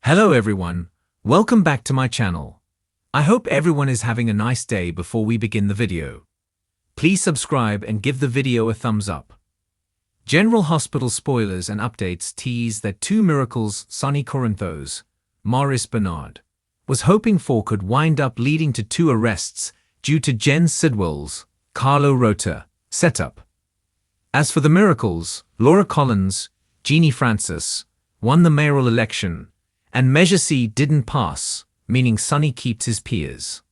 Hello everyone, welcome back to my channel. I hope everyone is having a nice day before we begin the video. Please subscribe and give the video a thumbs up. General Hospital spoilers and updates tease that two miracles Sonny Corinthos, Maurice Benard, was hoping for could wind up leading to two arrests due to Jen Sidwell's Carlo Rota setup. As for the miracles, Laura Collins, Jeannie Francis, won the mayoral election, and Measure C didn't pass, meaning Sonny keeps his peers.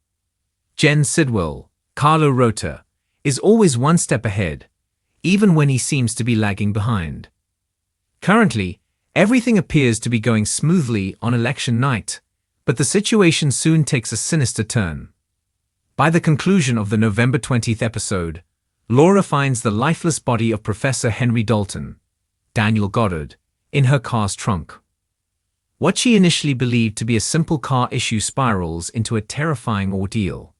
Jen Sidwell, Carlo Rota, is always one step ahead, even when he seems to be lagging behind. Currently, everything appears to be going smoothly on election night, but the situation soon takes a sinister turn. By the conclusion of the November 20th episode, Laura finds the lifeless body of Professor Henry Dalton, Daniel Goddard, in her car's trunk. What she initially believed to be a simple car issue spirals into a terrifying ordeal.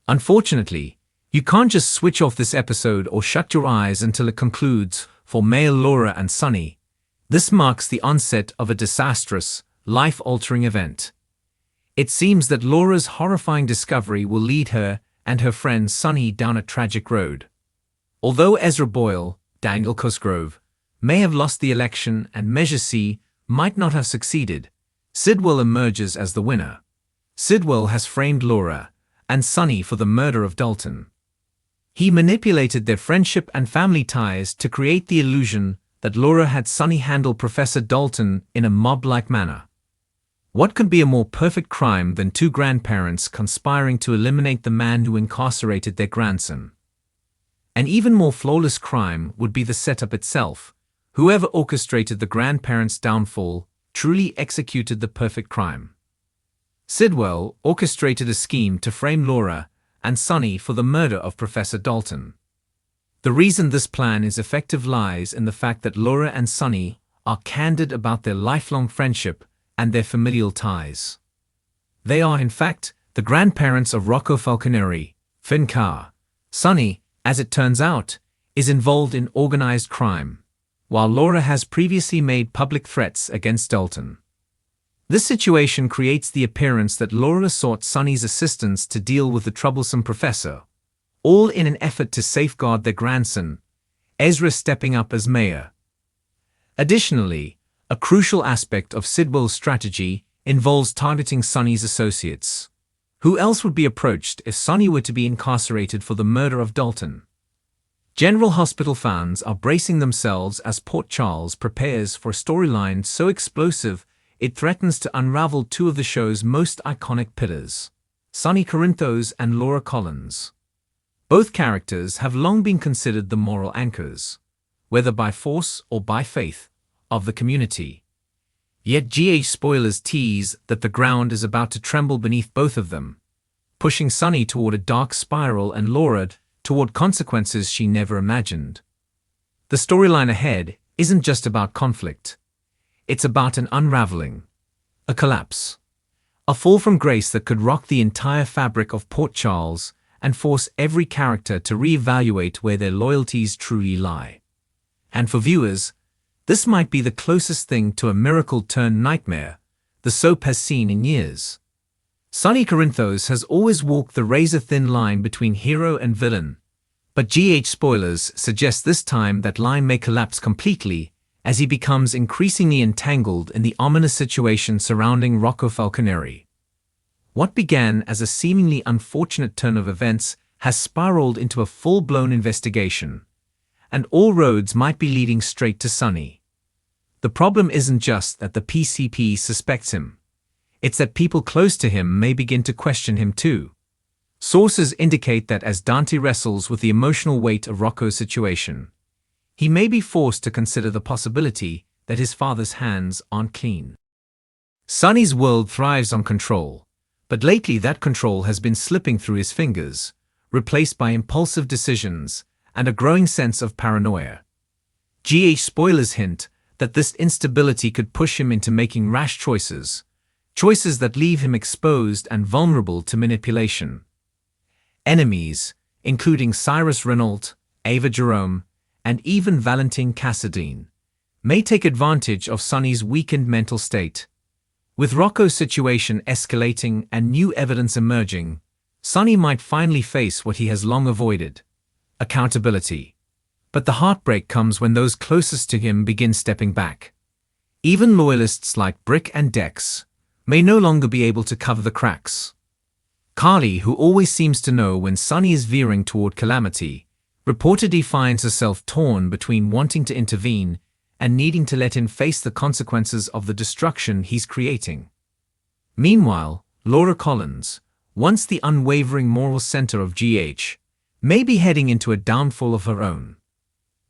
Unfortunately, you can't just switch off this episode or shut your eyes until it concludes for Mayor Laura and Sonny. This marks the onset of a disastrous, life-altering event. It seems that Laura's horrifying discovery will lead her and her friend Sonny down a tragic road. Although Ezra Boyle, Daniel Cosgrove, may have lost the election and Measure C might not have succeeded, Sidwell emerges as the winner. Sidwell has framed Laura and Sonny for the murder of Dalton. He manipulated their friendship and family ties to create the illusion that Laura had Sonny handle Professor Dalton in a mob-like manner. What could be a more perfect crime than two grandparents conspiring to eliminate the man who incarcerated their grandson? An even more flawless crime would be the setup itself. Whoever orchestrated the grandparents' downfall truly executed the perfect crime. Sidwell orchestrated a scheme to frame Laura and Sonny for the murder of Professor Dalton. The reason this plan is effective lies in the fact that Laura and Sonny are candid about their lifelong friendship and their familial ties. They are, in fact, the grandparents of Rocco Falconeri, Finn Carr. Sonny, as it turns out, is involved in organized crime, while Laura has previously made public threats against Dalton. This situation creates the appearance that Laura sought Sonny's assistance to deal with the troublesome professor, all in an effort to safeguard their grandson, Ezra stepping up as mayor. Additionally, a crucial aspect of Sidwell's strategy involves targeting Sonny's associates. Who else would be approached if Sonny were to be incarcerated for the murder of Dalton? General Hospital fans are bracing themselves as Port Charles prepares for a storyline so explosive it threatens to unravel two of the show's most iconic pillars, Sonny Corinthos and Laura Collins. Both characters have long been considered the moral anchors, whether by force or by faith, of the community. Yet GH spoilers tease that the ground is about to tremble beneath both of them, pushing Sonny toward a dark spiral and Laura toward consequences she never imagined. The storyline ahead isn't just about conflict. It's about an unraveling, a collapse, a fall from grace that could rock the entire fabric of Port Charles and force every character to reevaluate where their loyalties truly lie. And for viewers, this might be the closest thing to a miracle-turned-nightmare the soap has seen in years. Sonny Corinthos has always walked the razor-thin line between hero and villain, but GH spoilers suggest this time that line may collapse completely as he becomes increasingly entangled in the ominous situation surrounding Rocco Falconeri. What began as a seemingly unfortunate turn of events has spiraled into a full-blown investigation, and all roads might be leading straight to Sonny. The problem isn't just that the PCP suspects him. It's that people close to him may begin to question him too. Sources indicate that as Dante wrestles with the emotional weight of Rocco's situation, he may be forced to consider the possibility that his father's hands aren't clean. Sonny's world thrives on control, but lately that control has been slipping through his fingers, replaced by impulsive decisions and a growing sense of paranoia. GH spoilers hint that this instability could push him into making rash choices that leave him exposed and vulnerable to manipulation. Enemies, including Cyrus Renault, Ava Jerome, and even Valentin Cassadine, may take advantage of Sonny's weakened mental state. With Rocco's situation escalating and new evidence emerging, Sonny might finally face what he has long avoided: accountability. But the heartbreak comes when those closest to him begin stepping back. Even loyalists like Brick and Dex may no longer be able to cover the cracks. Carly, who always seems to know when Sonny is veering toward calamity, reportedly finds herself torn between wanting to intervene and needing to let him face the consequences of the destruction he's creating. Meanwhile, Laura Collins, once the unwavering moral center of GH, may be heading into a downfall of her own.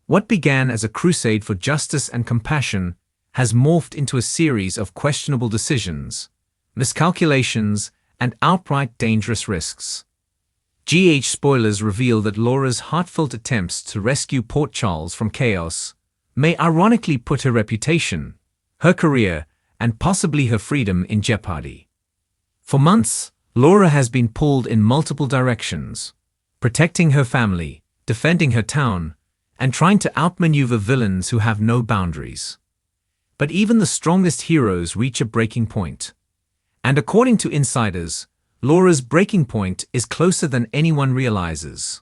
What began as a crusade for justice and compassion has morphed into a series of questionable decisions, miscalculations, and outright dangerous risks. GH spoilers reveal that Laura's heartfelt attempts to rescue Port Charles from chaos may ironically put her reputation, her career, and possibly her freedom in jeopardy. For months, Laura has been pulled in multiple directions, protecting her family, defending her town, and trying to outmaneuver villains who have no boundaries. But even the strongest heroes reach a breaking point. And according to insiders, Laura's breaking point is closer than anyone realizes.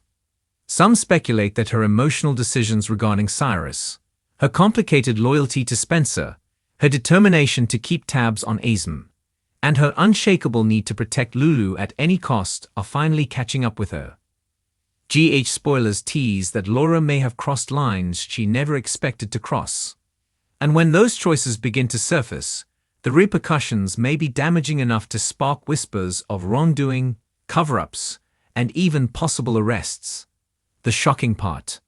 Some speculate that her emotional decisions regarding Cyrus, her complicated loyalty to Spencer, her determination to keep tabs on Azem, and her unshakable need to protect Lulu at any cost are finally catching up with her. GH spoilers tease that Laura may have crossed lines she never expected to cross. And when those choices begin to surface, the repercussions may be damaging enough to spark whispers of wrongdoing, cover-ups, and even possible arrests. The shocking part: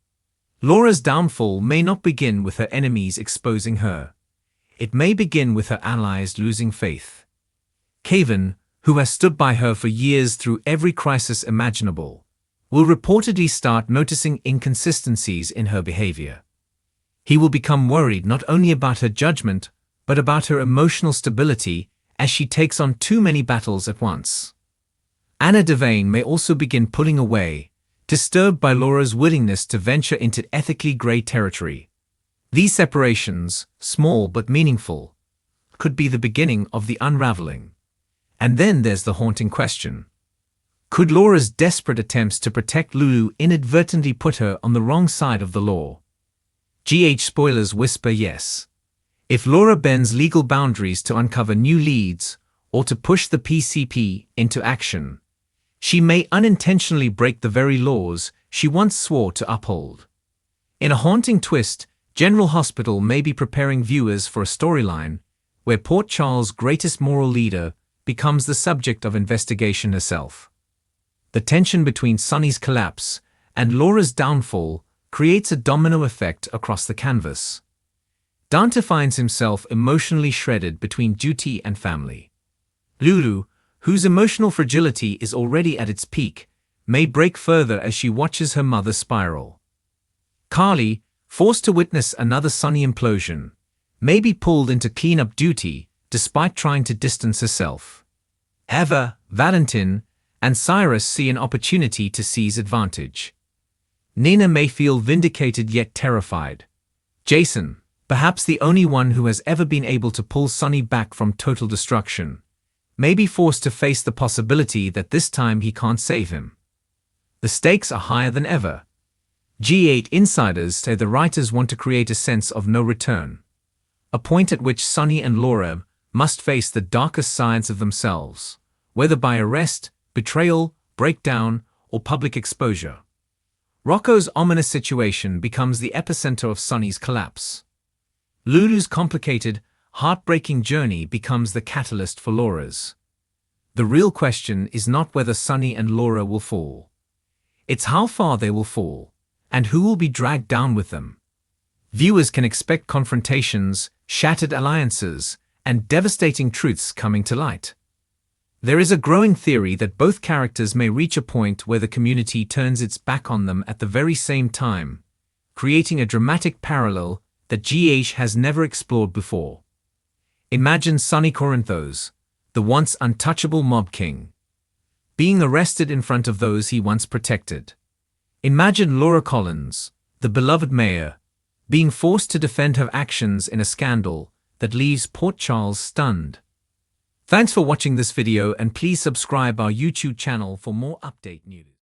Laura's downfall may not begin with her enemies exposing her. It may begin with her allies losing faith. Caven, who has stood by her for years through every crisis imaginable, will reportedly start noticing inconsistencies in her behavior. He will become worried not only about her judgment, but about her emotional stability as she takes on too many battles at once. Anna Devane may also begin pulling away, disturbed by Laura's willingness to venture into ethically grey territory. These separations, small but meaningful, could be the beginning of the unraveling. And then there's the haunting question: could Laura's desperate attempts to protect Lulu inadvertently put her on the wrong side of the law? GH spoilers whisper yes. If Laura bends legal boundaries to uncover new leads or to push the PCP into action, she may unintentionally break the very laws she once swore to uphold. In a haunting twist, General Hospital may be preparing viewers for a storyline where Port Charles' greatest moral leader becomes the subject of investigation herself. The tension between Sonny's collapse and Laura's downfall creates a domino effect across the canvas. Dante finds himself emotionally shredded between duty and family. Lulu, whose emotional fragility is already at its peak, may break further as she watches her mother spiral. Carly, forced to witness another Sonny implosion, may be pulled into cleanup duty despite trying to distance herself. Eva, Valentin, and Cyrus see an opportunity to seize advantage. Nina may feel vindicated yet terrified. Jason, perhaps the only one who has ever been able to pull Sonny back from total destruction, may be forced to face the possibility that this time he can't save him. The stakes are higher than ever. G8 insiders say the writers want to create a sense of no return, a point at which Sonny and Laura must face the darkest sides of themselves, whether by arrest, betrayal, breakdown, or public exposure. Rocco's ominous situation becomes the epicenter of Sonny's collapse. Lulu's complicated, heartbreaking journey becomes the catalyst for Laura's. The real question is not whether Sonny and Laura will fall. It's how far they will fall, and who will be dragged down with them. Viewers can expect confrontations, shattered alliances, and devastating truths coming to light. There is a growing theory that both characters may reach a point where the community turns its back on them at the very same time, creating a dramatic parallel that GH has never explored before. Imagine Sonny Corinthos, the once untouchable mob king, being arrested in front of those he once protected. Imagine Laura Collins, the beloved mayor, being forced to defend her actions in a scandal that leaves Port Charles stunned. Thanks for watching this video and please subscribe our YouTube channel for more update news.